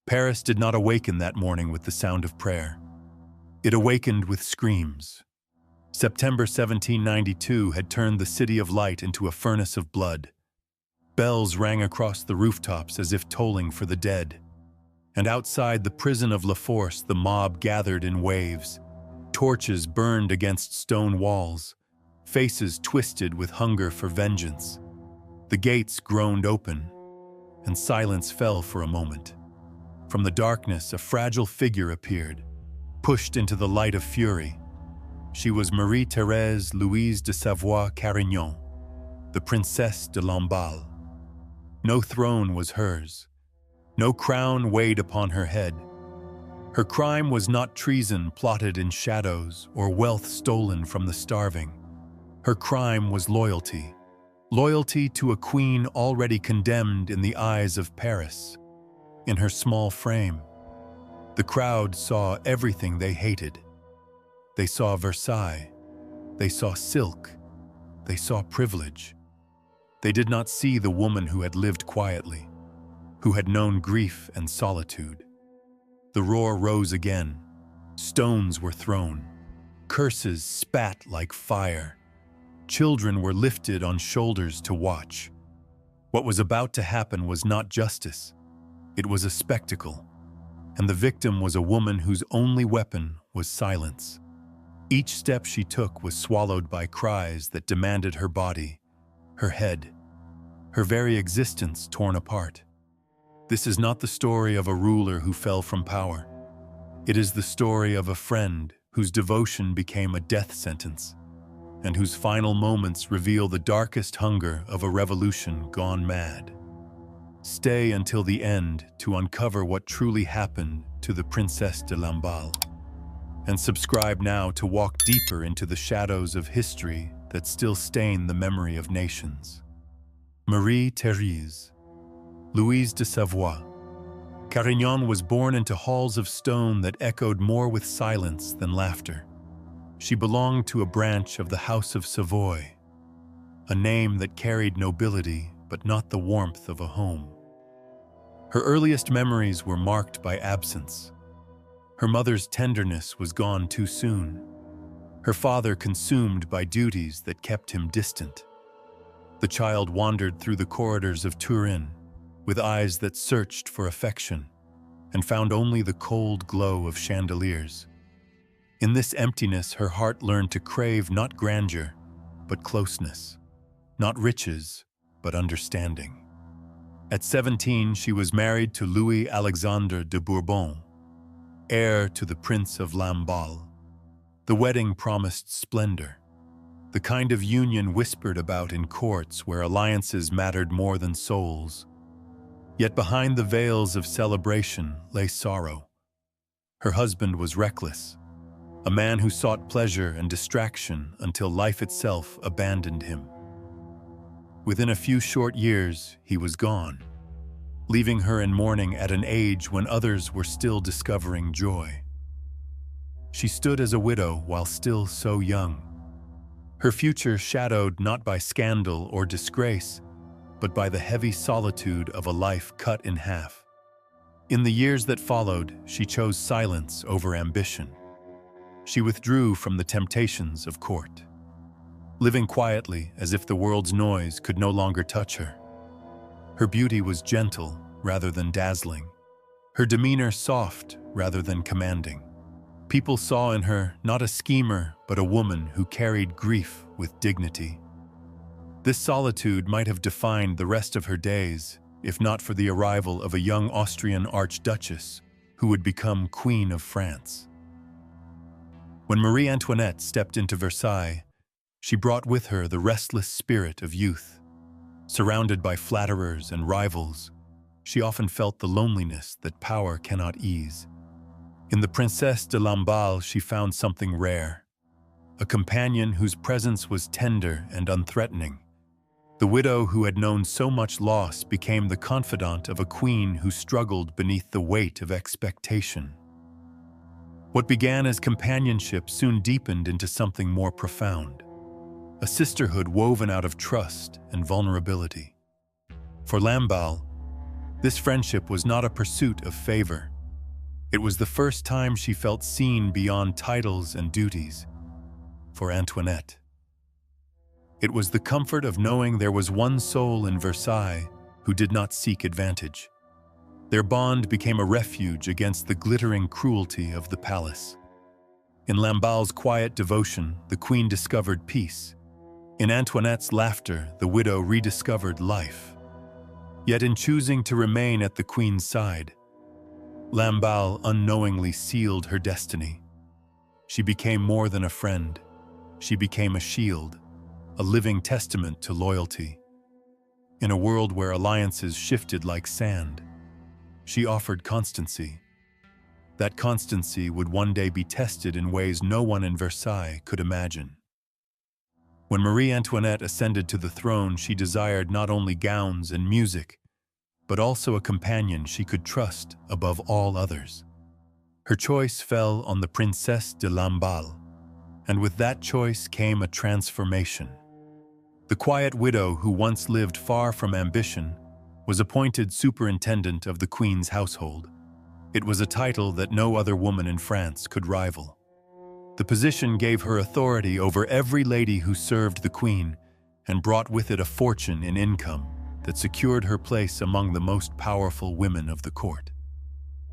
Paris did not awaken that morning with the sound of prayer. It awakened with screams. September 1792 had turned the City of Light into a furnace of blood. Bells rang across the rooftops as if tolling for the dead. And outside the prison of La Force, the mob gathered in waves. Torches burned against stone walls, faces twisted with hunger for vengeance. The gates groaned open, and silence fell for a moment. From the darkness, a fragile figure appeared, pushed into the light of fury. She was Marie-Thérèse Louise de Savoie-Carignan, the Princesse de Lamballe. No throne was hers. No crown weighed upon her head. Her crime was not treason plotted in shadows or wealth stolen from the starving. Her crime was loyalty. Loyalty to a queen already condemned in the eyes of Paris. In her small frame, the crowd saw everything they hated. They saw Versailles. They saw silk. They saw privilege. They did not see the woman who had lived quietly, who had known grief and solitude. The roar rose again. Stones were thrown. Curses spat like fire. Children were lifted on shoulders to watch. What was about to happen was not justice. It was a spectacle. And the victim was a woman whose only weapon was silence. Each step she took was swallowed by cries that demanded her body, her head, her very existence torn apart. This is not the story of a ruler who fell from power. It is the story of a friend whose devotion became a death sentence, and whose final moments reveal the darkest hunger of a revolution gone mad. Stay until the end to uncover what truly happened to the Princesse de Lamballe. And subscribe now to walk deeper into the shadows of history that still stain the memory of nations. Marie-Thérèse Louise de Savoie Carignan was born into halls of stone that echoed more with silence than laughter. She belonged to a branch of the House of Savoy, a name that carried nobility but not the warmth of a home. Her earliest memories were marked by absence. Her mother's tenderness was gone too soon. Her father consumed by duties that kept him distant. The child wandered through the corridors of Turin with eyes that searched for affection and found only the cold glow of chandeliers. In this emptiness, her heart learned to crave not grandeur, but closeness, not riches, but understanding. At 17, she was married to Louis Alexandre de Bourbon, heir to the Prince of Lamballe. The wedding promised splendor, the kind of union whispered about in courts where alliances mattered more than souls. Yet behind the veils of celebration lay sorrow. Her husband was reckless, a man who sought pleasure and distraction until life itself abandoned him. Within a few short years, he was gone, leaving her in mourning at an age when others were still discovering joy. She stood as a widow while still so young, her future shadowed not by scandal or disgrace, but by the heavy solitude of a life cut in half. In the years that followed, she chose silence over ambition. She withdrew from the temptations of court, living quietly as if the world's noise could no longer touch her. Her beauty was gentle rather than dazzling, her demeanor soft rather than commanding. People saw in her not a schemer, but a woman who carried grief with dignity. This solitude might have defined the rest of her days, if not for the arrival of a young Austrian archduchess who would become Queen of France. When Marie Antoinette stepped into Versailles, she brought with her the restless spirit of youth. Surrounded by flatterers and rivals, she often felt the loneliness that power cannot ease. In the Princesse de Lamballe, she found something rare, a companion whose presence was tender and unthreatening. The widow who had known so much loss became the confidant of a queen who struggled beneath the weight of expectation. What began as companionship soon deepened into something more profound, a sisterhood woven out of trust and vulnerability. For Lamballe, This friendship was not a pursuit of favor. It was the first time she felt seen beyond titles and duties. For Antoinette, it was the comfort of knowing there was one soul in Versailles who did not seek advantage. Their bond became a refuge against the glittering cruelty of the palace. In Lamballe's quiet devotion, the queen discovered peace. In Antoinette's laughter, the widow rediscovered life. Yet in choosing to remain at the queen's side, Lamballe unknowingly sealed her destiny. She became more than a friend. She became a shield, a living testament to loyalty. In a world where alliances shifted like sand, she offered constancy. That constancy would one day be tested in ways no one in Versailles could imagine. When Marie Antoinette ascended to the throne, she desired not only gowns and music, but also a companion she could trust above all others. Her choice fell on the Princesse de Lamballe, and with that choice came a transformation. The quiet widow who once lived far from ambition was appointed superintendent of the Queen's household. It was a title that no other woman in France could rival. The position gave her authority over every lady who served the Queen and brought with it a fortune in income that secured her place among the most powerful women of the court.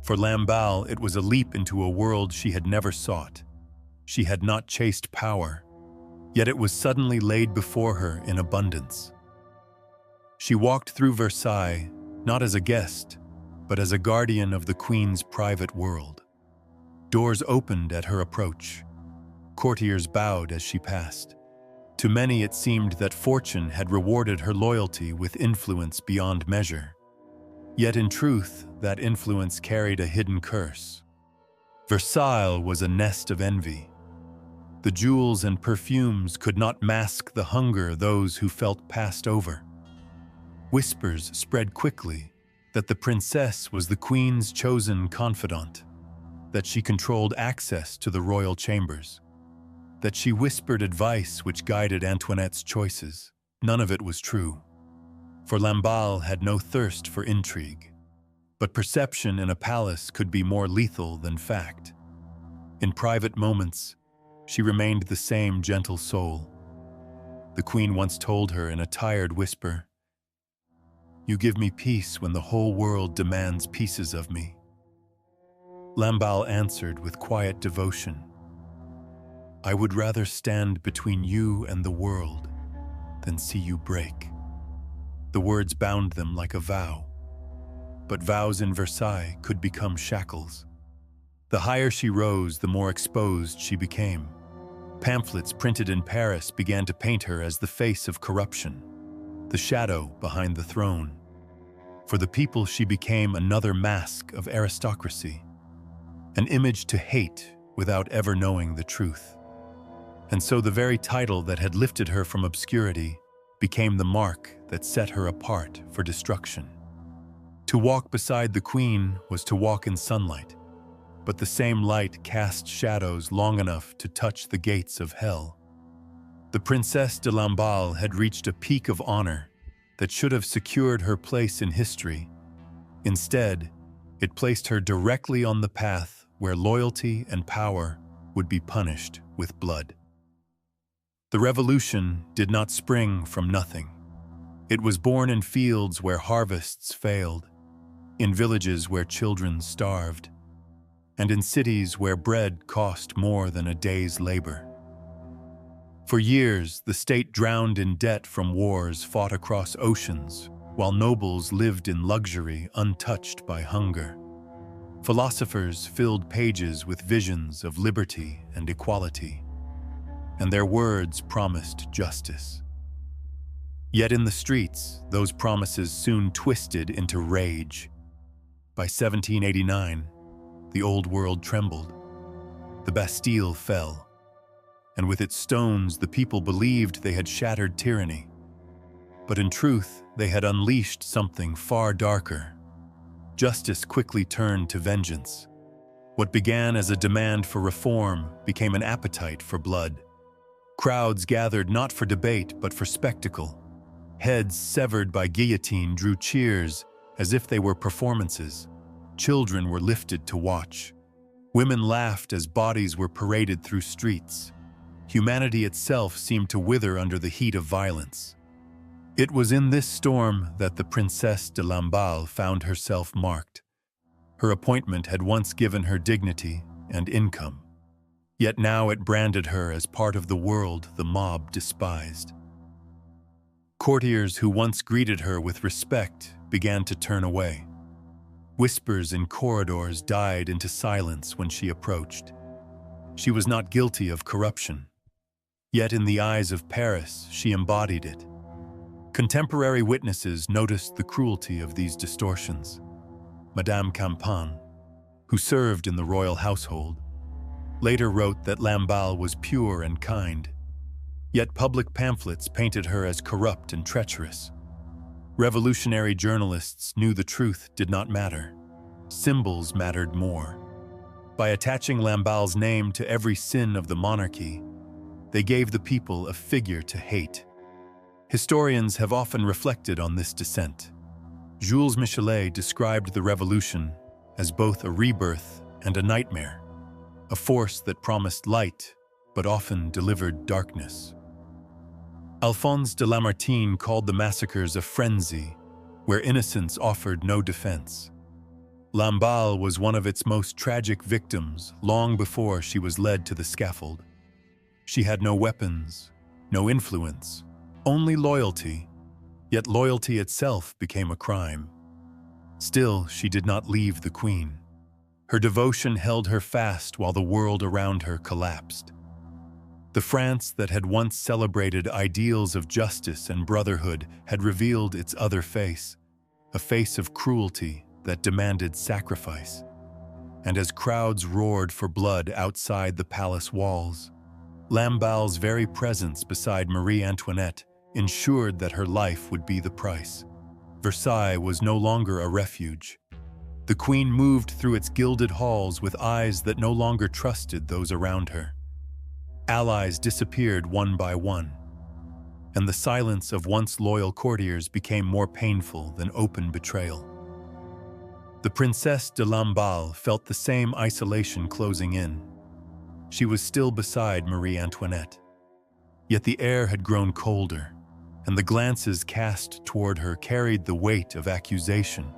For Lamballe, it was a leap into a world she had never sought. She had not chased power, yet it was suddenly laid before her in abundance. She walked through Versailles, not as a guest, but as a guardian of the Queen's private world. Doors opened at her approach. Courtiers bowed as she passed. To many it seemed that fortune had rewarded her loyalty with influence beyond measure. Yet in truth, that influence carried a hidden curse. Versailles was a nest of envy. The jewels and perfumes could not mask the hunger those who felt passed over. Whispers spread quickly that the princess was the queen's chosen confidant, that she controlled access to the royal chambers, that she whispered advice which guided Antoinette's choices. None of it was true, for Lamballe had no thirst for intrigue. But perception in a palace could be more lethal than fact. In private moments, she remained the same gentle soul. The queen once told her in a tired whisper, "You give me peace when the whole world demands pieces of me." Lamballe answered with quiet devotion, "I would rather stand between you and the world than see you break." The words bound them like a vow, but vows in Versailles could become shackles. The higher she rose, the more exposed she became. Pamphlets printed in Paris began to paint her as the face of corruption, the shadow behind the throne. For the people, she became another mask of aristocracy, an image to hate without ever knowing the truth. And so the very title that had lifted her from obscurity became the mark that set her apart for destruction. To walk beside the queen was to walk in sunlight, but the same light cast shadows long enough to touch the gates of hell. The Princesse de Lamballe had reached a peak of honor that should have secured her place in history. Instead, it placed her directly on the path where loyalty and power would be punished with blood. The revolution did not spring from nothing. It was born in fields where harvests failed, in villages where children starved, and in cities where bread cost more than a day's labor. For years, the state drowned in debt from wars fought across oceans, while nobles lived in luxury untouched by hunger. Philosophers filled pages with visions of liberty and equality, and their words promised justice. Yet in the streets, those promises soon twisted into rage. By 1789, the old world trembled. The Bastille fell, and with its stones the people believed they had shattered tyranny. But in truth, they had unleashed something far darker. Justice quickly turned to vengeance. What began as a demand for reform became an appetite for blood. Crowds gathered not for debate but for spectacle. Heads severed by guillotine drew cheers as if they were performances. Children were lifted to watch. Women laughed as bodies were paraded through streets. Humanity itself seemed to wither under the heat of violence. It was in this storm that the Princesse de Lamballe found herself marked. Her appointment had once given her dignity and income. Yet now it branded her as part of the world the mob despised. Courtiers who once greeted her with respect began to turn away. Whispers in corridors died into silence when she approached. She was not guilty of corruption. Yet in the eyes of Paris, she embodied it. Contemporary witnesses noticed the cruelty of these distortions. Madame Campan, who served in the royal household, later wrote that Lamballe was pure and kind. Yet public pamphlets painted her as corrupt and treacherous. Revolutionary journalists knew the truth did not matter. Symbols mattered more. By attaching Lamballe's name to every sin of the monarchy, they gave the people a figure to hate. Historians have often reflected on this descent. Jules Michelet described the revolution as both a rebirth and a nightmare, a force that promised light but often delivered darkness. Alphonse de Lamartine called the massacres a frenzy where innocence offered no defense. Lamballe was one of its most tragic victims long before she was led to the scaffold. She had no weapons, no influence, only loyalty, yet loyalty itself became a crime. Still, she did not leave the queen. Her devotion held her fast while the world around her collapsed. The France that had once celebrated ideals of justice and brotherhood had revealed its other face, a face of cruelty that demanded sacrifice. And as crowds roared for blood outside the palace walls, Lamballe's very presence beside Marie Antoinette ensured that her life would be the price. Versailles was no longer a refuge. The queen moved through its gilded halls with eyes that no longer trusted those around her. Allies disappeared one by one, and the silence of once loyal courtiers became more painful than open betrayal. The Princesse de Lamballe felt the same isolation closing in. She was still beside Marie Antoinette. Yet the air had grown colder, and the glances cast toward her carried the weight of accusation.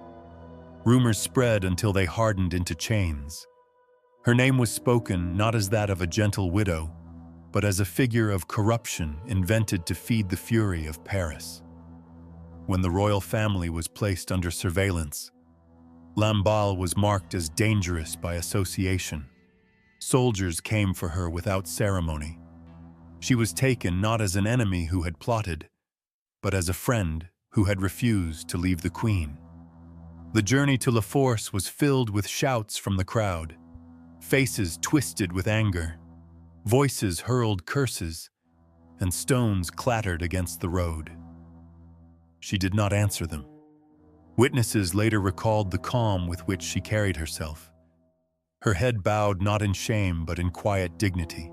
Rumors spread until they hardened into chains. Her name was spoken not as that of a gentle widow, but as a figure of corruption invented to feed the fury of Paris. When the royal family was placed under surveillance, Lamballe was marked as dangerous by association. Soldiers came for her without ceremony. She was taken not as an enemy who had plotted, but as a friend who had refused to leave the queen. The journey to La Force was filled with shouts from the crowd, faces twisted with anger, voices hurled curses, and stones clattered against the road. She did not answer them. Witnesses later recalled the calm with which she carried herself. Her head bowed not in shame but in quiet dignity.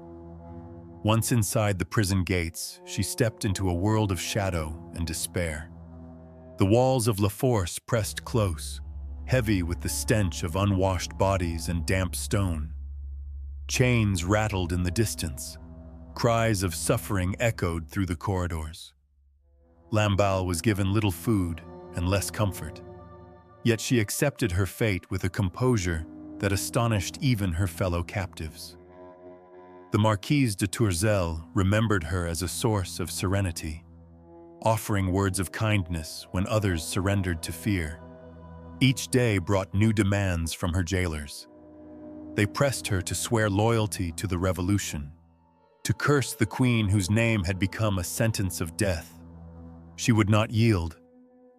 Once inside the prison gates, she stepped into a world of shadow and despair. The walls of La Force pressed close, heavy with the stench of unwashed bodies and damp stone. Chains rattled in the distance. Cries of suffering echoed through the corridors. Lamballe was given little food and less comfort. Yet she accepted her fate with a composure that astonished even her fellow captives. The Marquise de Tourzel remembered her as a source of serenity, offering words of kindness when others surrendered to fear. Each day brought new demands from her jailers. They pressed her to swear loyalty to the revolution, to curse the queen whose name had become a sentence of death. She would not yield.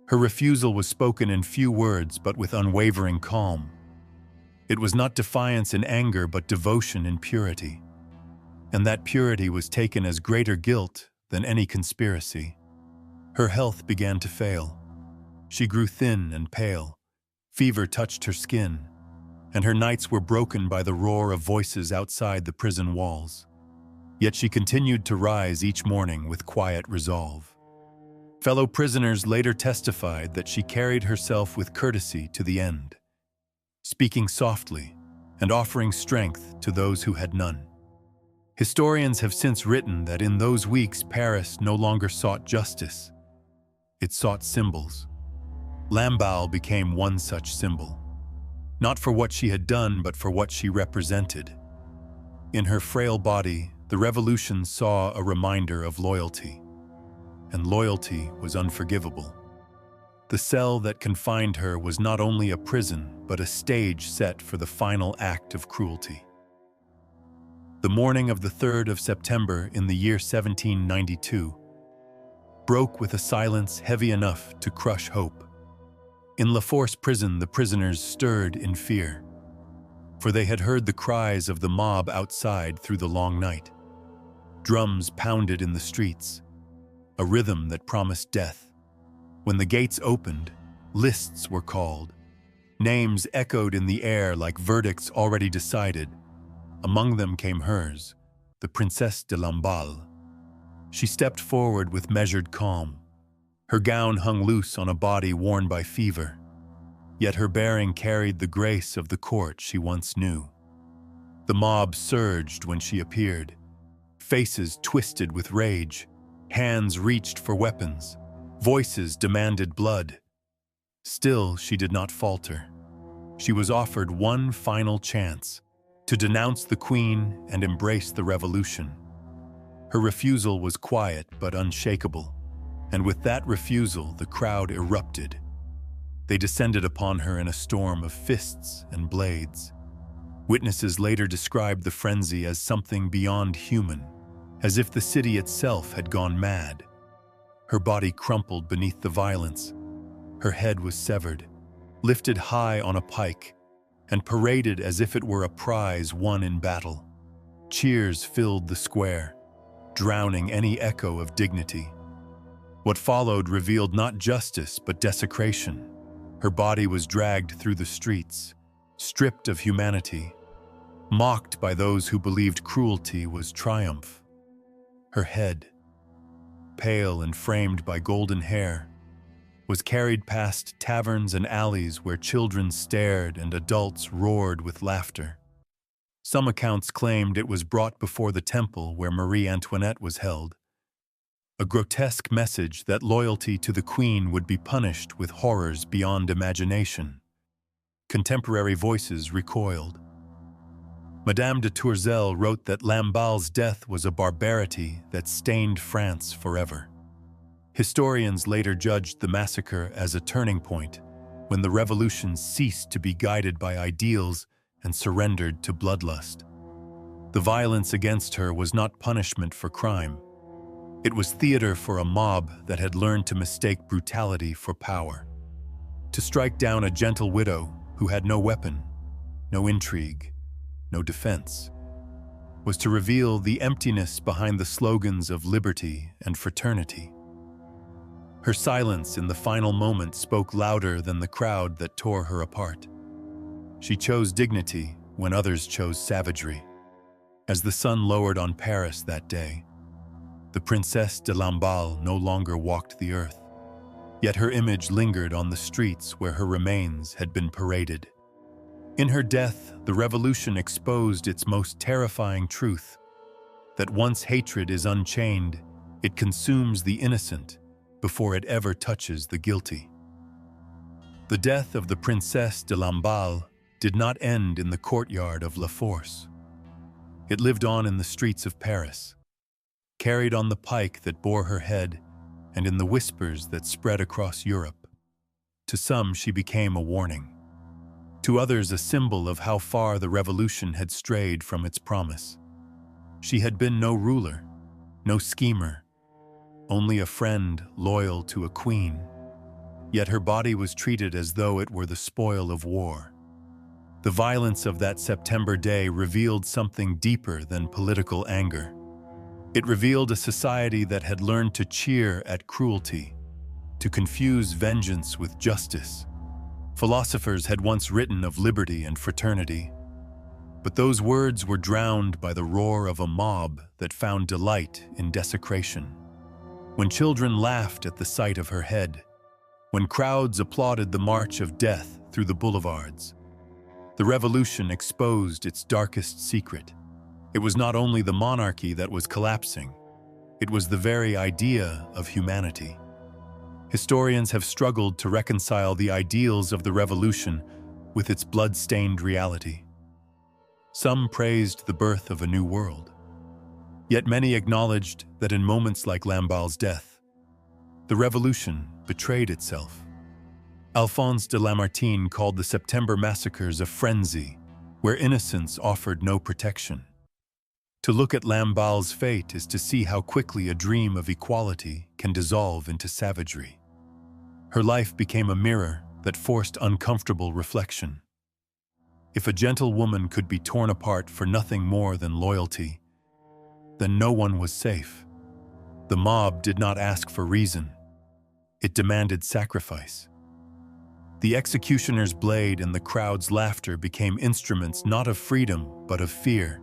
Her refusal was spoken in few words but with unwavering calm. It was not defiance in anger but devotion in purity. And that purity was taken as greater guilt than any conspiracy. Her health began to fail. She grew thin and pale. Fever touched her skin, and her nights were broken by the roar of voices outside the prison walls. Yet she continued to rise each morning with quiet resolve. Fellow prisoners later testified that she carried herself with courtesy to the end, speaking softly and offering strength to those who had none. Historians have since written that in those weeks Paris no longer sought justice. It sought symbols. Lamballe became one such symbol, not for what she had done but for what she represented. In her frail body, the revolution saw a reminder of loyalty, and loyalty was unforgivable. The cell that confined her was not only a prison but a stage set for the final act of cruelty. The morning of the 3rd of September in the year 1792 broke with a silence heavy enough to crush hope. In La Force prison, the prisoners stirred in fear, for they had heard the cries of the mob outside through the long night. Drums pounded in the streets, a rhythm that promised death. When the gates opened, lists were called. Names echoed in the air like verdicts already decided. Among them came hers, the Princesse de Lamballe. She stepped forward with measured calm. Her gown hung loose on a body worn by fever, yet her bearing carried the grace of the court she once knew. The mob surged when she appeared, faces twisted with rage, hands reached for weapons, voices demanded blood. Still, she did not falter. She was offered one final chance to denounce the Queen and embrace the revolution. Her refusal was quiet but unshakable, and with that refusal, the crowd erupted. They descended upon her in a storm of fists and blades. Witnesses later described the frenzy as something beyond human, as if the city itself had gone mad. Her body crumpled beneath the violence. Her head was severed, lifted high on a pike, and paraded as if it were a prize won in battle. Cheers filled the square, drowning any echo of dignity. What followed revealed not justice but desecration. Her body was dragged through the streets, stripped of humanity, mocked by those who believed cruelty was triumph. Her head, pale and framed by golden hair, was carried past taverns and alleys where children stared and adults roared with laughter. Some accounts claimed it was brought before the temple where Marie Antoinette was held, a grotesque message that loyalty to the Queen would be punished with horrors beyond imagination. Contemporary voices recoiled. Madame de Tourzel wrote that Lamballe's death was a barbarity that stained France forever. Historians later judged the massacre as a turning point, when the revolution ceased to be guided by ideals and surrendered to bloodlust. The violence against her was not punishment for crime. It was theater for a mob that had learned to mistake brutality for power. To strike down a gentle widow who had no weapon, no intrigue, no defense, was to reveal the emptiness behind the slogans of liberty and fraternity. Her silence in the final moment spoke louder than the crowd that tore her apart. She chose dignity when others chose savagery. As the sun lowered on Paris that day, the Princesse de Lamballe no longer walked the earth, yet her image lingered on the streets where her remains had been paraded. In her death, the revolution exposed its most terrifying truth, that once hatred is unchained, it consumes the innocent before it ever touches the guilty. The death of the Princesse de Lamballe did not end in the courtyard of La Force. It lived on in the streets of Paris, carried on the pike that bore her head and in the whispers that spread across Europe. To some, she became a warning. To others, a symbol of how far the revolution had strayed from its promise. She had been no ruler, no schemer, only a friend loyal to a queen. Yet her body was treated as though it were the spoil of war. The violence of that September day revealed something deeper than political anger. It revealed a society that had learned to cheer at cruelty, to confuse vengeance with justice. Philosophers had once written of liberty and fraternity, but those words were drowned by the roar of a mob that found delight in desecration. when children laughed at the sight of her head, when crowds applauded the march of death through the boulevards. The revolution exposed its darkest secret. It was not only the monarchy that was collapsing, it was the very idea of humanity. Historians have struggled to reconcile the ideals of the revolution with its blood-stained reality. Some praised the birth of a new world. Yet many acknowledged that in moments like Lamballe's death, the revolution betrayed itself. Alphonse de Lamartine called the September Massacres a frenzy where innocence offered no protection. To look at Lamballe's fate is to see how quickly a dream of equality can dissolve into savagery. Her life became a mirror that forced uncomfortable reflection. If a gentle woman could be torn apart for nothing more than loyalty, then no one was safe. The mob did not ask for reason. It demanded sacrifice. The executioner's blade and the crowd's laughter became instruments not of freedom, but of fear.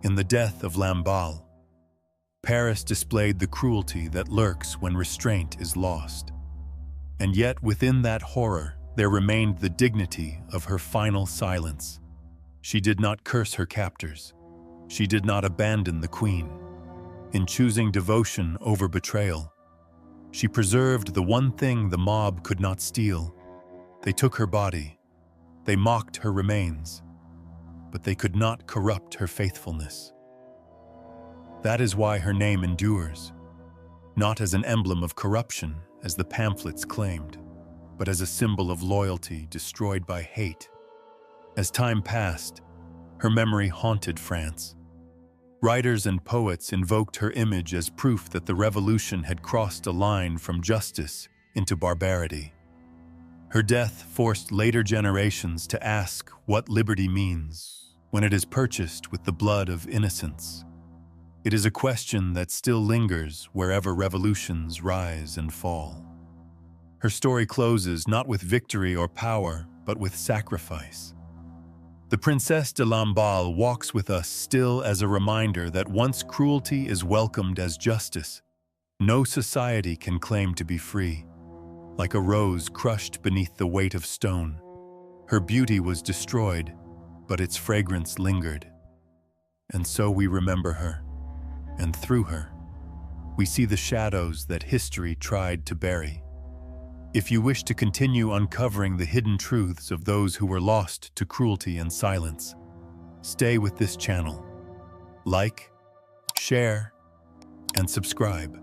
In the death of Lamballe, Paris displayed the cruelty that lurks when restraint is lost. And yet within that horror, there remained the dignity of her final silence. She did not curse her captors. She did not abandon the queen. In choosing devotion over betrayal, she preserved the one thing the mob could not steal. They took her body. They mocked her remains. But they could not corrupt her faithfulness. That is why her name endures, not as an emblem of corruption, as the pamphlets claimed, but as a symbol of loyalty destroyed by hate. As time passed, her memory haunted France. Writers and poets invoked her image as proof that the revolution had crossed a line from justice into barbarity. Her death forced later generations to ask what liberty means when it is purchased with the blood of innocence. It is a question that still lingers wherever revolutions rise and fall. Her story closes not with victory or power, but with sacrifice. The Princesse de Lamballe walks with us still as a reminder that once cruelty is welcomed as justice, no society can claim to be free. Like a rose crushed beneath the weight of stone, her beauty was destroyed, but its fragrance lingered. And so we remember her, and through her, we see the shadows that history tried to bury. If you wish to continue uncovering the hidden truths of those who were lost to cruelty and silence, stay with this channel. Like, share, and subscribe,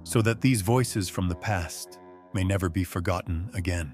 so that these voices from the past may never be forgotten again.